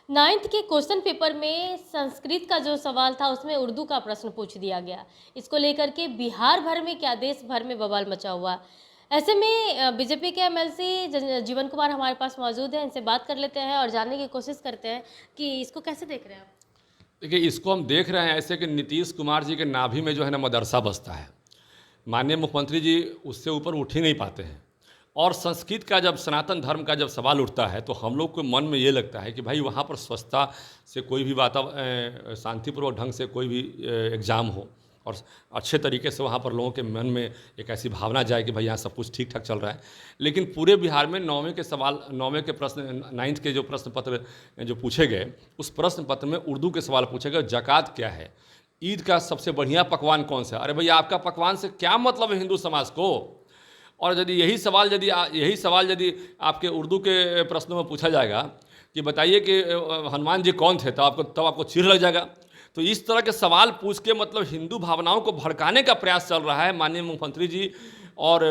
Ninth के question paper में संस्कृत का जो सवाल था उसमें उर्दू का प्रश्न पूछ दिया गया। इसको लेकर के बिहार भर में क्या देश भर में बवाल मचा हुआ। ऐसे में बीजेपी के एमएलसी जीवन कुमार हमारे पास मौजूद हैं, इनसे बात कर लेते हैं और जानने की कोशिश करते हैं कि इसको कैसे देख रहे हैं आप। देखिए, इसको हम देख रहे हैं ऐसे कि नीतीश कुमार जी के नाभि में जो है ना मदरसा बसता है। माननीय मुख्यमंत्री जी उससे ऊपर उठ ही नहीं पाते हैं। और संस्कृत का जब सनातन धर्म का जब सवाल उठता है तो हम लोग को मन में ये लगता है कि भाई वहाँ पर स्वच्छता से कोई भी वातावरण शांतिपूर्वक ढंग से कोई भी एग्ज़ाम हो और अच्छे तरीके से वहाँ पर लोगों के मन में एक ऐसी भावना जाए कि भाई यहाँ सब कुछ ठीक ठाक चल रहा है। लेकिन पूरे बिहार में 9वें के प्रश्न 9th के जो प्रश्न पत्र जो पूछे गए, उस प्रश्न पत्र में उर्दू के सवाल पूछे गए, ज़कात क्या है, ईद का सबसे बढ़िया पकवान कौन सा है। अरे भैया, आपका पकवान से क्या मतलब है हिंदू समाज को। और यदि यही सवाल यदि आपके उर्दू के प्रश्नों में पूछा जाएगा कि बताइए कि हनुमान जी कौन थे, तब आपको चीढ़ लग जाएगा। तो इस तरह के सवाल पूछ के मतलब हिंदू भावनाओं को भड़काने का प्रयास चल रहा है माननीय मुख्यमंत्री जी और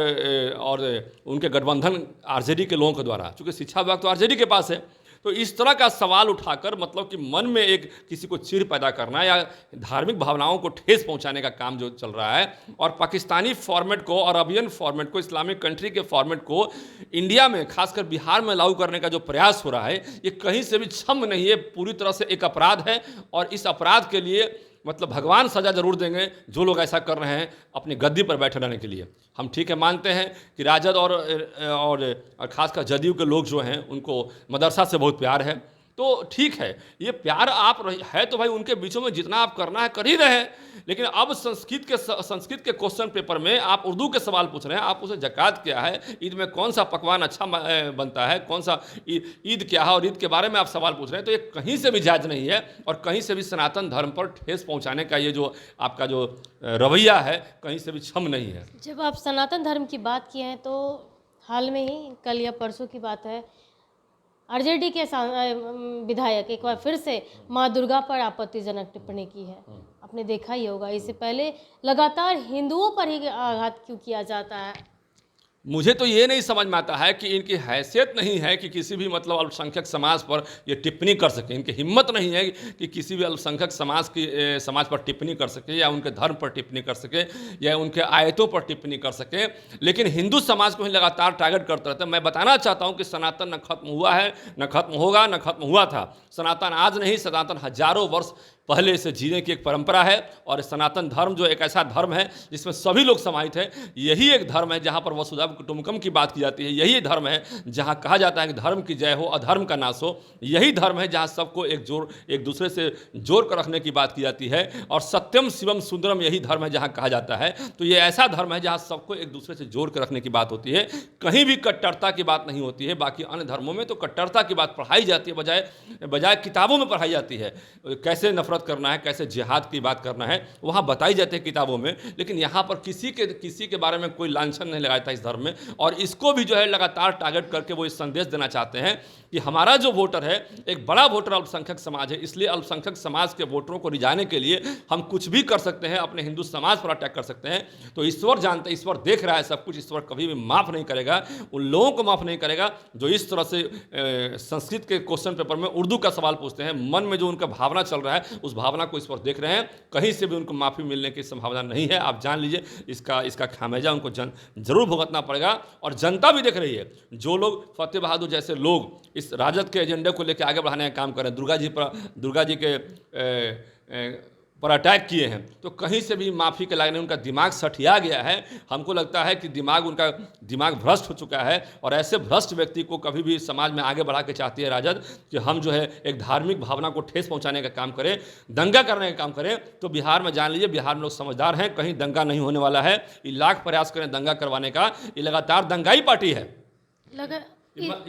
उनके गठबंधन आरजेडी के लोगों के द्वारा। चूँकि शिक्षा विभाग तो आरजेडी के पास है, तो इस तरह का सवाल उठाकर मतलब कि मन में एक किसी को चिढ़ पैदा करना या धार्मिक भावनाओं को ठेस पहुंचाने का काम जो चल रहा है, और पाकिस्तानी फॉर्मेट को, अरबियन फॉर्मेट को, इस्लामिक कंट्री के फॉर्मेट को इंडिया में खासकर बिहार में लागू करने का जो प्रयास हो रहा है, ये कहीं से भी क्षम्य नहीं है, पूरी तरह से एक अपराध है। और इस अपराध के लिए मतलब भगवान सजा जरूर देंगे जो लोग ऐसा कर रहे हैं अपनी गद्दी पर बैठे रहने के लिए। हम ठीक है मानते हैं कि राजद और खासकर जदयू के लोग जो हैं उनको मदरसा से बहुत प्यार है, तो ठीक है, ये प्यार है तो भाई उनके बीचों में जितना आप करना है कर ही रहे हैं। लेकिन अब संस्कृत के क्वेश्चन पेपर में आप उर्दू के सवाल पूछ रहे हैं, आप उसे ज़कात क्या है, ईद में कौन सा पकवान अच्छा बनता है, कौन सा ईद क्या है, और ईद के बारे में आप सवाल पूछ रहे हैं, तो ये कहीं से भी जायज़ नहीं है। और कहीं से भी सनातन धर्म पर ठेस पहुँचाने का ये जो आपका जो रवैया है कहीं से भी क्षम नहीं है। जब आप सनातन धर्म की बात किए हैं तो हाल में ही कल या परसों की बात है, आरजेडी के विधायक एक बार फिर से माँ दुर्गा पर आपत्तिजनक टिप्पणी की है। आपने देखा ही होगा, इससे पहले लगातार हिंदुओं पर ही आघात क्यों किया जाता है। मुझे तो ये नहीं समझ में आता है कि इनकी हैसियत नहीं है कि किसी भी मतलब अल्पसंख्यक समाज पर ये टिप्पणी कर सके। इनकी हिम्मत नहीं है कि किसी भी अल्पसंख्यक समाज पर टिप्पणी कर सके, या उनके धर्म पर टिप्पणी कर सके, या उनके आयतों पर टिप्पणी कर सके, लेकिन हिंदू समाज को ही लगातार टारगेट करते रहते हैं। मैं बताना चाहता हूँ कि सनातन न खत्म हुआ है, न खत्म होगा, न खत्म हुआ था। सनातन आज नहीं, सनातन हजारों वर्ष पहले से जीने की एक परंपरा है। और सनातन धर्म जो एक ऐसा धर्म है जिसमें सभी लोग समाहित हैं, यही एक धर्म है जहाँ पर वसुधैव कुटुंबकम की बात की जाती है। यही धर्म है जहाँ कहा जाता है कि धर्म की जय हो, अधर्म का नाश हो। यही धर्म है जहाँ सबको एक दूसरे से जोड़ कर रखने की बात की जाती है। और सत्यम शिवम सुंदरम यही धर्म है जहाँ कहा जाता है। तो ये ऐसा धर्म है जहाँ सबको एक दूसरे से जोड़ कर रखने की बात होती है, कहीं भी कट्टरता की बात नहीं होती है। बाकी अन्य धर्मों में तो कट्टरता की बात पढ़ाई जाती है, बजाय किताबों में पढ़ाई जाती है। कैसे नफरत करना है, कैसे जिहाद की बात करना है, वहाँ बताई जाती है किताबों में। लेकिन यहाँ पर किसी के बारे में कोई लांछन नहीं लगाया था इस धर्म में। और इसको भी जो है लगातार टारगेट करके वो इस संदेश देना चाहते हैं कि हमारा जो वोटर है एक बड़ा वोटर अल्पसंख्यक समाज है, इसलिए अल्पसंख्यक समाज के वोटरों को रिझाने के लिए हम कुछ भी कर सकते हैं, अपने हिंदू समाज पर अटैक कर सकते हैं। तो ईश्वर जानते, ईश्वर देख रहा है सब कुछ। ईश्वर कभी भी माफ़ नहीं करेगा, उन लोगों को माफ़ नहीं करेगा जो इस तरह से संस्कृत के क्वेश्चन पेपर में उर्दू का सवाल पूछते हैं। मन में जो उनका भावना चल रहा है उस भावना को ईश्वर देख रहे हैं। कहीं से भी उनको माफ़ी मिलने की संभावना नहीं है। आप जान लीजिए, इसका खामियाजा उनको जरूर भुगतना पड़ेगा। और जनता भी देख रही है, जो लोग फतेह बहादुर जैसे लोग इस राजद के एजेंडे को लेकर आगे बढ़ाने का काम कर रहे हैं, दुर्गा जी के पर अटैक किए हैं, तो कहीं से भी माफ़ी के लागने उनका दिमाग सठिया गया है। हमको लगता है कि उनका दिमाग भ्रष्ट हो चुका है। और ऐसे भ्रष्ट व्यक्ति को कभी भी समाज में आगे बढ़ा के चाहती है राजद कि हम जो है एक धार्मिक भावना को ठेस पहुंचाने का काम करें, दंगा करने का काम करें। तो बिहार में जान लीजिए, बिहार में लोग समझदार हैं, कहीं दंगा नहीं होने वाला है। ये लाख प्रयास करें दंगा करवाने का, ये लगातार दंगाई पार्टी है।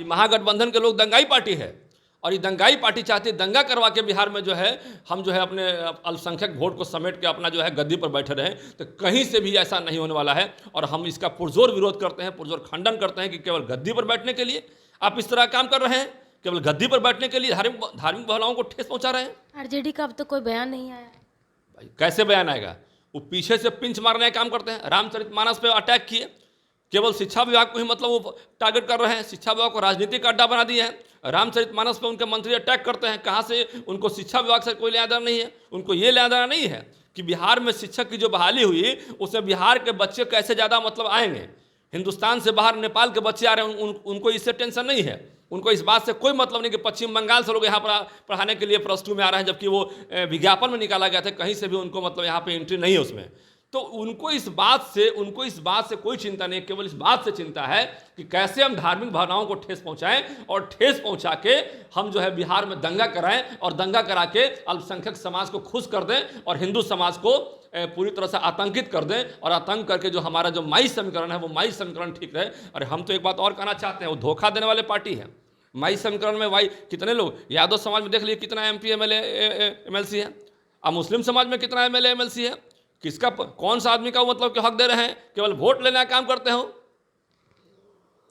महागठबंधन के लोग दंगाई पार्टी है, और ये दंगाई पार्टी चाहती है दंगा करवा के बिहार में जो है हम जो है अपने अल्पसंख्यक वोट को समेट के अपना जो है गद्दी पर बैठे रहें। तो कहीं से भी ऐसा नहीं होने वाला है। और हम इसका पुरजोर विरोध करते हैं, पुरजोर खंडन करते हैं कि केवल गद्दी पर बैठने के लिए आप इस तरह काम कर रहे हैं, केवल गद्दी पर बैठने के लिए धार्मिक भावनाओं को ठेस पहुँचा रहे हैं। आरजेडी का अब तो कोई बयान नहीं आया है। भाई कैसे बयान आएगा? वो पीछे से पिंच मारने का काम करते हैं। रामचरितमानस पे अटैक किए, केवल शिक्षा विभाग को ही मतलब वो टारगेट कर रहे हैं, शिक्षा विभाग को राजनीतिक अड्डा बना दिए हैं। रामचरितमानस पर उनके मंत्री अटैक करते हैं। कहाँ से? उनको शिक्षा विभाग से कोई लेना देना नहीं है। उनको ये लेना देना नहीं है कि बिहार में शिक्षक की जो बहाली हुई उसमें बिहार के बच्चे कैसे ज़्यादा मतलब आएंगे। हिंदुस्तान से बाहर नेपाल के बच्चे आ रहे हैं, उनको इससे टेंशन नहीं है। उनको इस बात से कोई मतलब नहीं कि पश्चिम बंगाल से लोग यहाँ पर पढ़ाने के लिए +2 में आ रहे हैं, जबकि वो विज्ञापन में निकाला गया था, कहीं से भी उनको मतलब यहाँ पे एंट्री नहीं है उसमें। तो उनको इस बात से कोई चिंता नहीं, केवल इस बात से चिंता है कि कैसे हम धार्मिक भावनाओं को ठेस पहुंचाएं और ठेस पहुंचा के हम जो है बिहार में दंगा कराएं और दंगा करा के अल्पसंख्यक समाज को खुश कर दें और हिंदू समाज को पूरी तरह से आतंकित कर दें, और आतंक करके जो हमारा जो माई समीकरण है वो माई समीकरण ठीक रहे। अरे हम तो एक बात और कहना चाहते हैं, वो धोखा देने वाले पार्टी है। माई समीकरण में वाई कितने लोग, यादव समाज में देख लीजिए कितना MP MLA MLC है, अब मुस्लिम समाज में कितना MLA MLC है। किसका कौन सा आदमी का मतलब कि हक दे रहे हैं? केवल वोट लेने का काम करते हो।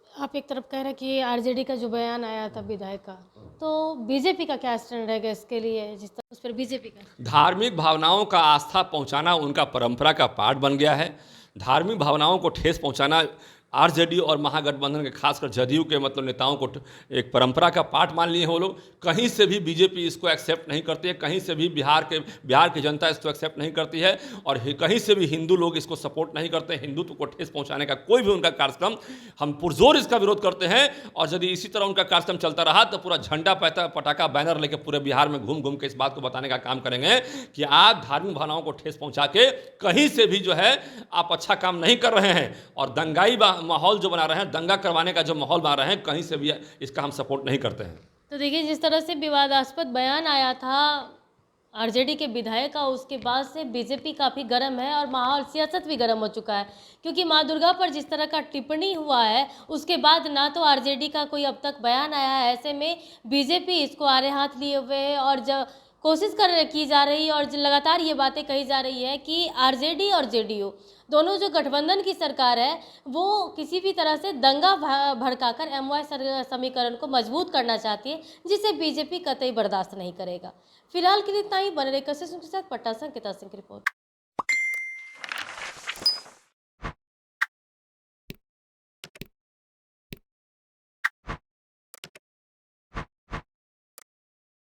आप एक तरफ कह रहे हैं कि आरजेडी का जो बयान आया था विधायक का, तो बीजेपी का क्या स्टैंड रहेगा इसके लिए, जिस तरह उस पर बीजेपी का? धार्मिक भावनाओं का आस्था पहुंचाना उनका परंपरा का पार्ट बन गया है। धार्मिक भावनाओं को ठेस पहुंचाना आरजेडी और महागठबंधन के खासकर जदयू के मतलब नेताओं को एक परंपरा का पार्ट मान लिए हैं वो लोग। कहीं से भी बीजेपी इसको एक्सेप्ट नहीं करती है, कहीं से भी बिहार की जनता इसको एक्सेप्ट नहीं करती है, और कहीं से भी हिंदू लोग इसको सपोर्ट नहीं करते। हिंदुत्व को ठेस पहुंचाने का कोई भी उनका कार्यक्रम, हम पुरजोर इसका विरोध करते हैं। और यदि इसी तरह उनका कार्यक्रम चलता रहा तो पूरा झंडा पटाखा बैनर लेकर पूरे बिहार में घूम घूम के इस बात को बताने का काम करेंगे कि आप धार्मिक भावनाओं को ठेस पहुंचा के कहीं से भी जो है आप अच्छा काम नहीं कर रहे हैं, और दंगाई माहौल जो बना रहे हैं, दंगा करवाने का जो माहौल बना रहे हैं, कहीं से भी इसका हम सपोर्ट नहीं करते हैं। तो देखिए, जिस तरह से विवादास्पद बयान आया था आरजेडी के विधायक का, उसके बाद से बीजेपी काफ़ी गर्म है और माहौल सियासत भी गर्म हो चुका है, क्योंकि माँ दुर्गा पर जिस तरह का टिप्पणी हुआ है उसके बाद ना तो आरजेडी का कोई अब तक बयान आया है। ऐसे में बीजेपी इसको आड़े हाथ लिए हुए है और जब कोशिश की जा रही है और लगातार ये बातें कही जा रही है कि आरजेडी और जेडीयू दोनों जो गठबंधन की सरकार है वो किसी भी तरह से दंगा भड़काकर MY समीकरण को मजबूत करना चाहती है, जिसे बीजेपी कतई बर्दाश्त नहीं करेगा। फिलहाल के लिए इतना ही। बने रहे कशिश के साथ। पटना से अंकिता सिंह की रिपोर्ट।